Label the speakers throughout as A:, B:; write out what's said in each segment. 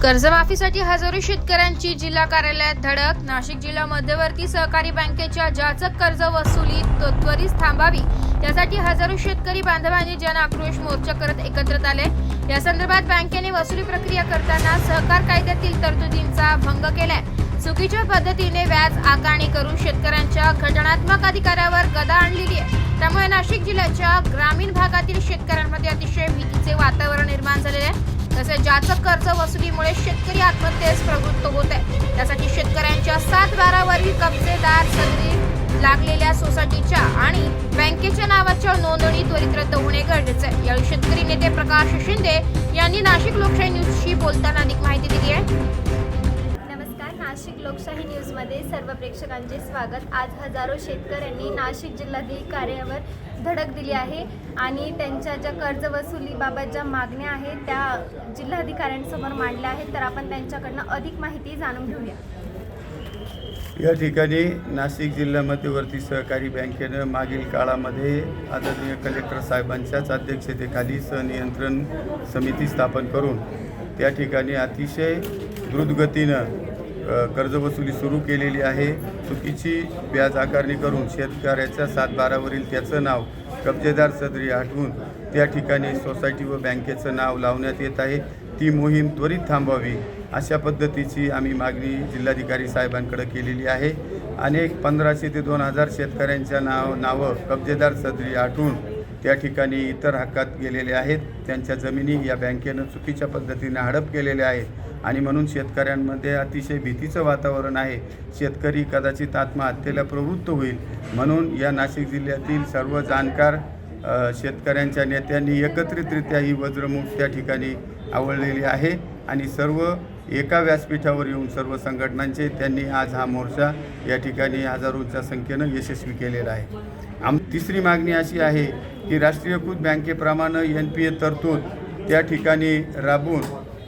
A: कर्जमाफीसाठी हजारो शेतकऱ्यांची जिल्हा कार्यालयात धडक। नाशिक जिल्हा मध्यवर्ती सहकारी बँकेच्या जाचक कर्ज वसुली त्वरित थांबावी यासाठी हजारो शेतकरी बांधवांनी जन आक्रोश मोर्चा करत एकत्रित आले। या संदर्भात बँकेने वसुली प्रक्रिया करताना सहकार कायद्यातील तरतुदींचा भंग केलाय। चुकीच्या पद्धतीने व्याज आकारणी करून शेतकऱ्यांच्या घटनात्मक अधिकारावर गदा आणलेली आहे। त्यामुळे नाशिक जिल्ह्याच्या ग्रामीण भागातील शेतकऱ्यांमध्ये अतिशय भीतीचे वातावरण निर्माण झालेले आहे। तसेच जाचक कर्ज वसुलीमुळे शेतकरी आत्महत्येस प्रवृत्त होत आहे। त्यासाठी शेतकऱ्यांच्या 7/12 वरील कब्जेदार सदरी लागलेल्या सोसायटीच्या आणि बँकेच्या नावाच्या नोंदणी त्वरित रद्द होणे गरजेचे आहे। यावेळी शेतकरी नेते प्रकाश शिंदे यांनी नाशिक लोकशाही न्यूजशी बोलताना अधिक माहिती दिली आहे।
B: नमस्कार, नाशिक लोकशाही न्यूजमध्ये सर्व प्रेक्षकांचे स्वागत। आज हजारो शेतकऱ्यांनी नाशिक जिल्हाधिकारी कार्यालयावर धडक दिली आहे आणि त्यांच्या ज्या कर्ज वसुलीबाबत ज्या मागण्या आहेत त्या जिल्हाधिकाऱ्यांसमोर मांडल्या आहेत। तर आपण त्यांच्याकडनं अधिक माहिती जाणून घेऊया।
C: या ठिकाणी नाशिक जिल्हा मध्यवर्ती सहकारी बँकेनं मागील काळामध्ये आदरणीय कलेक्टर साहेबांच्याच अध्यक्षतेखाली संनियंत्रण समिती स्थापन करून त्या ठिकाणी अतिशय द्रुतगतीनं कर्जवसुली सुरू केलेली आहे। चुकीची व्याज आकारणी करून शेतकऱ्याच्या 7/12 वरील त्याचं नाव कब्जेदार सदरी हटवून त्या ठिकाणी सोसायटी व बँकेचं नाव लावण्यात येत आहे। ती मोहीम त्वरित थांबवावी अशा पद्धतीची आम्ही मागणी जिल्हाधिकारी साहेबांकडे केलेली आहे। अनेक 1500 ते 2000 शेतकऱ्यांच्या नावं कब्जेदार सदरी हटवून त्या ठिकाणी इतर हक्कात गेलेले आहेत। त्यांच्या जमिनी या बँकेनं चुकीच्या पद्धतीने हडप केलेल्या आहेत आणि म्हणून शेतकऱ्यांमध्ये अतिशय भीतीचं वातावरण आहे। शेतकरी कदाचित आत्महत्येला प्रवृत्त होईल म्हणून या नाशिक जिल्ह्यातील सर्व जाणकार शेतकऱ्यांच्या नेत्यांनी एकत्रितरित्या ही वज्रमुठ त्या ठिकाणी आवळलेली आहे आणि सर्व एका व्यासपीठावर येऊन सर्व संघटनांचे त्यांनी आज हा मोर्चा या ठिकाणी हजारोंच्या संख्येनं यशस्वी केलेला आहे। तिसरी मागणी अशी आहे की राष्ट्रीयकृत बँकेप्रमाणे NPA तरतूद त्या ठिकाणी राबवून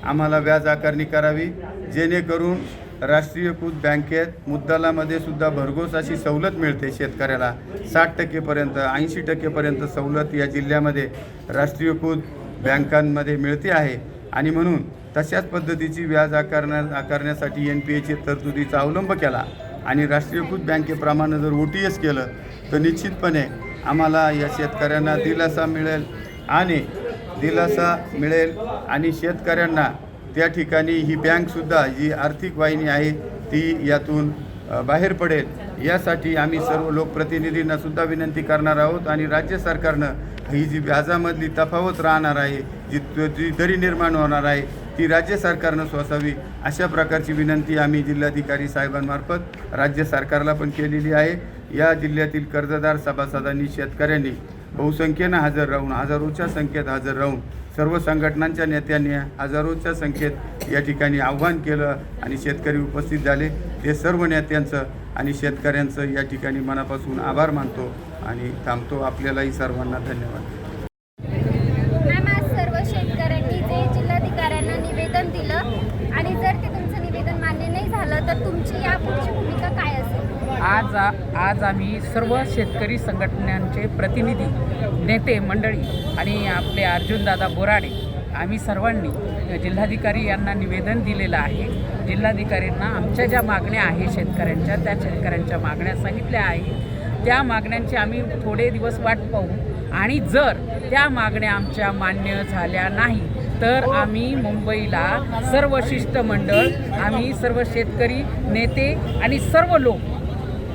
C: आम्हाला व्याज आकारणी करावी, जेणेकरून राष्ट्रीयकृत बँकेत मुद्दलामध्ये सुद्धा भरघोस अशी सवलत मिळते। शेतकऱ्याला 60% 80% सवलत या जिल्ह्यामध्ये राष्ट्रीयकृत बँकांमध्ये मिळते आहे आणि म्हणून तशाच पद्धतीची व्याज आकारण्यासाठी NPAच्या तरतुदीचा अवलंब केला आणि राष्ट्रीयकृत बँकेप्रमाणे जर OTS केलं तर निश्चितपणे आम्हाला या शेतकऱ्यांना दिलासा मिळेल आणि शेतकऱ्यांना त्या ठिकाणी ही बँकसुद्धा जी आर्थिक वाहिनी आहे ती यातून बाहेर पडेल। यासाठी आम्ही सर्व लोकप्रतिनिधींना सुद्धा विनंती करणार आहोत आणि राज्य सरकारनं ही जी व्याजामधली तफावत राहणार आहे, जी दरी निर्माण होणार आहे ती राज्य सरकारनं सोसावी अशा प्रकारची विनंती आम्ही जिल्हाधिकारी साहेबांमार्फत राज्य सरकारला पण केलेली आहे। या जिल्ह्यातील कर्जदार सभासदांनी शेतकऱ्यांनी बहुसंख्येनं हजर राहून हजारोच्या संख्येत हजर राहून सर्व संघटनांच्या नेत्यांनी हजारोच्या संख्येत या ठिकाणी आव्हान केलं आणि शेतकरी उपस्थित झाले। ते सर्व नेत्यांचं आणि शेतकऱ्यांचं या ठिकाणी मनापासून आभार मानतो आणि थांबतो। आपल्यालाही सर्वांना धन्यवाद।
B: आज सर्व शेतकऱ्यांनी जे जिल्हाधिकाऱ्यांना निवेदन दिलं आणि जर ते तुमचं निवेदन मान्य नाही झालं तर तुमची यापुढची भूमिका काय असेल?
D: आज आम्ही सर्व शेतकरी संघटनांचे प्रतिनिधी, नेते मंडळी आणि आपले अर्जुनदादा बोराडे आम्ही सर्वांनी जिल्हाधिकारी यांना निवेदन दिलेलं आहे। जिल्हाधिकाऱ्यांना आमच्या ज्या मागण्या आहेत शेतकऱ्यांच्या, त्या शेतकऱ्यांच्या मागण्या सांगितल्या आहेत। त्या मागण्यांची आम्ही थोडे दिवस वाट पाहू आणि जर त्या मागण्या आमच्या मान्य झाल्या नाही तर आम्ही मुंबईला सर्व शिष्टमंडळ, आम्ही सर्व शेतकरी नेते आणि सर्व लोक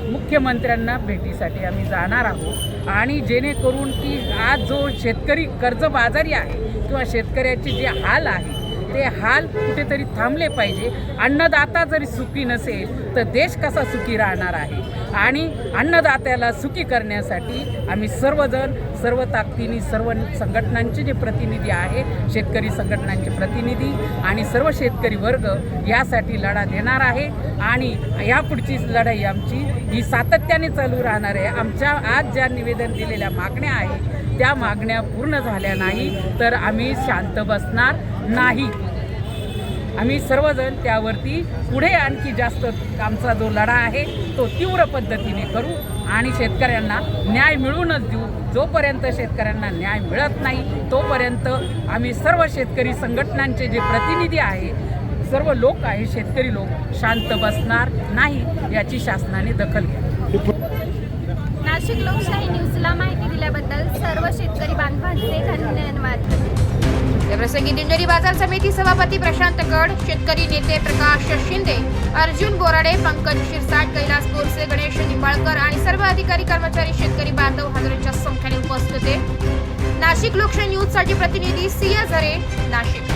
D: मुख्यमंत्र्यांना भेटीसाठी आम्ही जाणार आहोत आणि जेणेकरून की आज जो शेतकरी कर्जबाजारी आहे किंवा शेतकऱ्याचे जे हाल आहे ते हाल कुठेतरी थांबले पाहिजे। अन्नदाता जरी सुखी नसेल तर देश कसा सुखी राहणार आहे आणि अन्नदात्याला सुखी करण्यासाठी आम्ही सर्वजण सर्व ताकदीने सर्व संघटनांचे जे प्रतिनिधी आहे, शेतकरी संघटनांचे प्रतिनिधी आणि सर्व शेतकरी वर्ग यासाठी लढा देणार आहे आणि यापुढची लढाई आमची ही सातत्याने चालू राहणार आहे। आमच्या आज ज्या निवेदन दिलेल्या मागण्या आहेत त्या मागण्या पूर्ण झाल्या नाही तर आम्ही शांत बसणार नाही। आम्ही सर्वजण त्यावरती पुढे आणखी जास्त आमचा जो लढा आहे तो तीव्र पद्धतीने करू आणि शेतकऱ्यांना न्याय मिळवूनच देऊ। जोपर्यंत शेतकऱ्यांना न्याय मिळत नाही तोपर्यंत आम्ही सर्व शेतकरी संघटनांचे जे प्रतिनिधी आहे सर्व लोक आहे, शेतकरी लोक शांत बसणार नाही याची शासनाने दखल घ्यावी.
B: नाशिक लोकशाही न्यूजला माहिती दिल्याबद्दल सर्व शेतकरी बांधवांचे धन्यवाद.
A: याप्रसंगी दिंडोरी बाजार समिती सभापती प्रशांत गड, शेतकरी नेते प्रकाश शिंदे, अर्जुन बोराडे, पंकज शिरसाट, कैलास बोरसे, गणेश निंबाळकर आणि सर्व अधिकारी कर्मचारी शेतकरी बांधव हजारोंच्या संख्येने उपस्थित होते. नाशिक लोकशाही न्यूज साठी प्रतिनिधी सिया झरे, नाशिक.